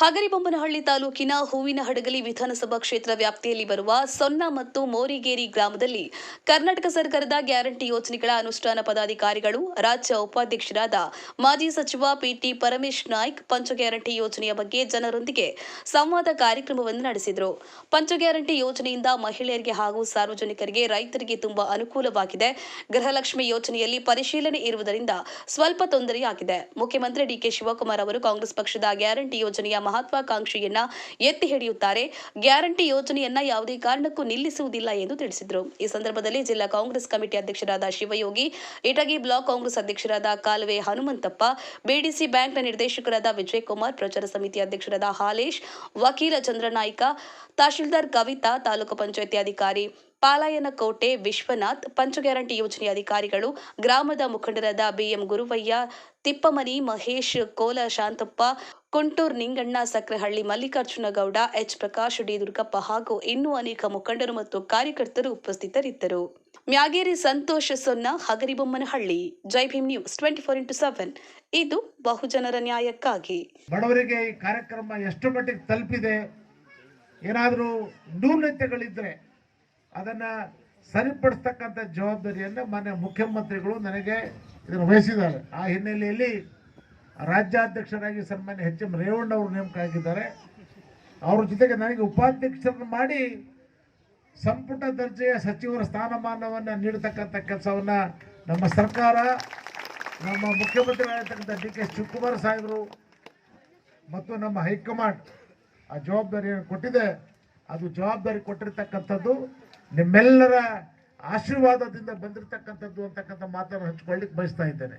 ಹಗರಿಬೊಮ್ಮನಹಳ್ಳಿ ತಾಲೂಕಿನ ಹೂವಿನಹಡಗಲಿ ವಿಧಾನಸಭಾ ಕ್ಷೇತ್ರ ವ್ಯಾಪ್ತಿಯಲ್ಲಿ ಬರುವ ಸೊನ್ನ ಮತ್ತು ಮೋರಿಗೇರಿ ಗ್ರಾಮದಲ್ಲಿ ಕರ್ನಾಟಕ ಸರ್ಕಾರದ ಗ್ಯಾರಂಟಿ ಯೋಜನೆಗಳ ಅನುಷ್ಠಾನ ಪದಾಧಿಕಾರಿಗಳು ರಾಜ್ಯ ಉಪಾಧ್ಯಕ್ಷರಾದ ಮಾಜಿ ಸಚಿವ ಪಿಟಿ ಪರಮೇಶ್ ನಾಯ್ಕ್ ಪಂಚ ಗ್ಯಾರಂಟಿ ಯೋಜನೆಯ ಬಗ್ಗೆ ಜನರೊಂದಿಗೆ ಸಂವಾದ ಕಾರ್ಯಕ್ರಮವನ್ನು ನಡೆಸಿದರು. ಪಂಚ ಗ್ಯಾರಂಟಿ ಯೋಜನೆಯಿಂದ ಮಹಿಳೆಯರಿಗೆ ಹಾಗೂ ಸಾರ್ವಜನಿಕರಿಗೆ ರೈತರಿಗೆ ತುಂಬಾ ಅನುಕೂಲವಾಗಿದೆ. ಗೃಹಲಕ್ಷ್ಮಿ ಯೋಜನೆಯಲ್ಲಿ ಪರಿಶೀಲನೆ ಇರುವುದರಿಂದ ಸ್ವಲ್ಪ ತೊಂದರೆಯಾಗಿದೆ. ಮುಖ್ಯಮಂತ್ರಿ ಡಿಕೆ ಶಿವಕುಮಾರ್ ಅವರು ಕಾಂಗ್ರೆಸ್ ಪಕ್ಷದ ಗ್ಯಾರಂಟಿ ಯೋಜನೆಯ ಮಹತ್ವಾಕಾಂಕ್ಷೆಯನ್ನ ಎತ್ತಿ ಹಿಡಿಯುತ್ತಾರೆ. ಗ್ಯಾರಂಟಿ ಯೋಜನೆಯನ್ನ ಯಾವುದೇ ಕಾರಣಕ್ಕೂ ನಿಲ್ಲಿಸುವುದಿಲ್ಲ ಎಂದು ತಿಳಿಸಿದರು. ಈ ಸಂದರ್ಭದಲ್ಲಿ ಜಿಲ್ಲಾ ಕಾಂಗ್ರೆಸ್ ಕಮಿಟಿ ಅಧ್ಯಕ್ಷರಾದ ಶಿವಯೋಗಿ, ಇಟಗಿ ಬ್ಲಾಕ್ ಕಾಂಗ್ರೆಸ್ ಅಧ್ಯಕ್ಷರಾದ ಕಾಲುವೆ ಹನುಮಂತಪ್ಪ, ಬಿಡಿಸಿ ಬ್ಯಾಂಕ್ನ ನಿರ್ದೇಶಕರಾದ ವಿಜಯಕುಮಾರ್, ಪ್ರಚಾರ ಸಮಿತಿ ಅಧ್ಯಕ್ಷರಾದ ಹಾಲೇಶ್, ವಕೀಲ ಚಂದ್ರನಾಯ್ಕ, ತಹಶೀಲ್ದಾರ್ ಕವಿತಾ, ತಾಲೂಕು ಪಂಚಾಯಿತಿ ಅಧಿಕಾರಿ ಪಾಲಾಯನಕೋಟೆ ವಿಶ್ವನಾಥ್, ಪಂಚ ಗ್ಯಾರಂಟಿ ಯೋಜನೆಯ ಅಧಿಕಾರಿಗಳು, ಗ್ರಾಮದ ಮುಖಂಡರಾದ ಬಿಎಂ ಗುರುವಯ್ಯ, ತಿಪ್ಪಮನಿ ಮಹೇಶ್, ಕೋಲ ಶಾಂತಪ್ಪ, ಕುಂಟೂರ್ ನಿಂಗಣ್ಣ, ಸಕ್ರೆಹಳ್ಳಿ ಮಲ್ಲಿಕಾರ್ಜುನ ಗೌಡ, ಎಚ್ ಪ್ರಕಾಶ್, ಡಿ ದುರ್ಗಪ್ಪ ಹಾಗೂ ಇನ್ನೂ ಅನೇಕ ಮುಖಂಡರು ಮತ್ತು ಕಾರ್ಯಕರ್ತರು ಉಪಸ್ಥಿತರಿದ್ದರು. ಮ್ಯಾಗೇರಿ ಸಂತೋಷ್ ಸೊನ್ನ, ಹಗರಿಬೊಮ್ಮನಹಳ್ಳಿ. ಜೈ ಭೀಮ್ ನ್ಯೂಸ್ 24x7. ಇದು ಬಹುಜನರ ನ್ಯಾಯಕ್ಕಾಗಿ. ಬಡವರಿಗೆ ಈ ಕಾರ್ಯಕ್ರಮ ಎಷ್ಟು ಮಟ್ಟಿಗೆ ತಲುಪಿದೆ, ಏನಾದರೂ ನ್ಯೂನತೆಗಳಿದ್ರೆ ಅದನ್ನ ಸರಿಪಡಿಸ್ತಕ್ಕಂಥ ಜವಾಬ್ದಾರಿಯನ್ನು ಮಾನ್ಯ ಮುಖ್ಯಮಂತ್ರಿಗಳು ನನಗೆ ಇದನ್ನು ವಹಿಸಿದ್ದಾರೆ. ಆ ಹಿನ್ನೆಲೆಯಲ್ಲಿ ರಾಜ್ಯಾಧ್ಯಕ್ಷರಾಗಿ ಸನ್ಮಾನ್ಯ ಎಚ್ ಎಂ ರೇವಣ್ಣ ಅವರು ನೇಮಕ ಆಗಿದ್ದಾರೆ. ಅವ್ರ ಜೊತೆಗೆ ನನಗೆ ಉಪಾಧ್ಯಕ್ಷರನ್ನು ಮಾಡಿ ಸಂಪುಟ ದರ್ಜೆಯ ಸಚಿವರ ಸ್ಥಾನಮಾನವನ್ನು ನೀಡತಕ್ಕಂಥ ಕೆಲಸವನ್ನು ನಮ್ಮ ಸರ್ಕಾರ, ನಮ್ಮ ಮುಖ್ಯಮಂತ್ರಿಗಳಾಗಿರ್ತಕ್ಕಂಥ ಡಿ ಕೆ ಶಿವಕುಮಾರ್ ಸಾಹೇಬರು ಮತ್ತು ನಮ್ಮ ಹೈಕಮಾಂಡ್ ಆ ಜವಾಬ್ದಾರಿಯನ್ನು ಕೊಟ್ಟಿದೆ. ಅದು ಜವಾಬ್ದಾರಿ ಕೊಟ್ಟಿರ್ತಕ್ಕಂಥದ್ದು ನಿಮ್ಮೆಲ್ಲರ ಆಶೀರ್ವಾದದಿಂದ ಬಂದಿರತಕ್ಕಂಥದ್ದು ಅಂತಕ್ಕಂಥ ಮಾತನ್ನು ಹಂಚಿಕೊಳ್ಳಿಕ್ಕೆ ಬಯಸ್ತಾ ಇದ್ದೇನೆ.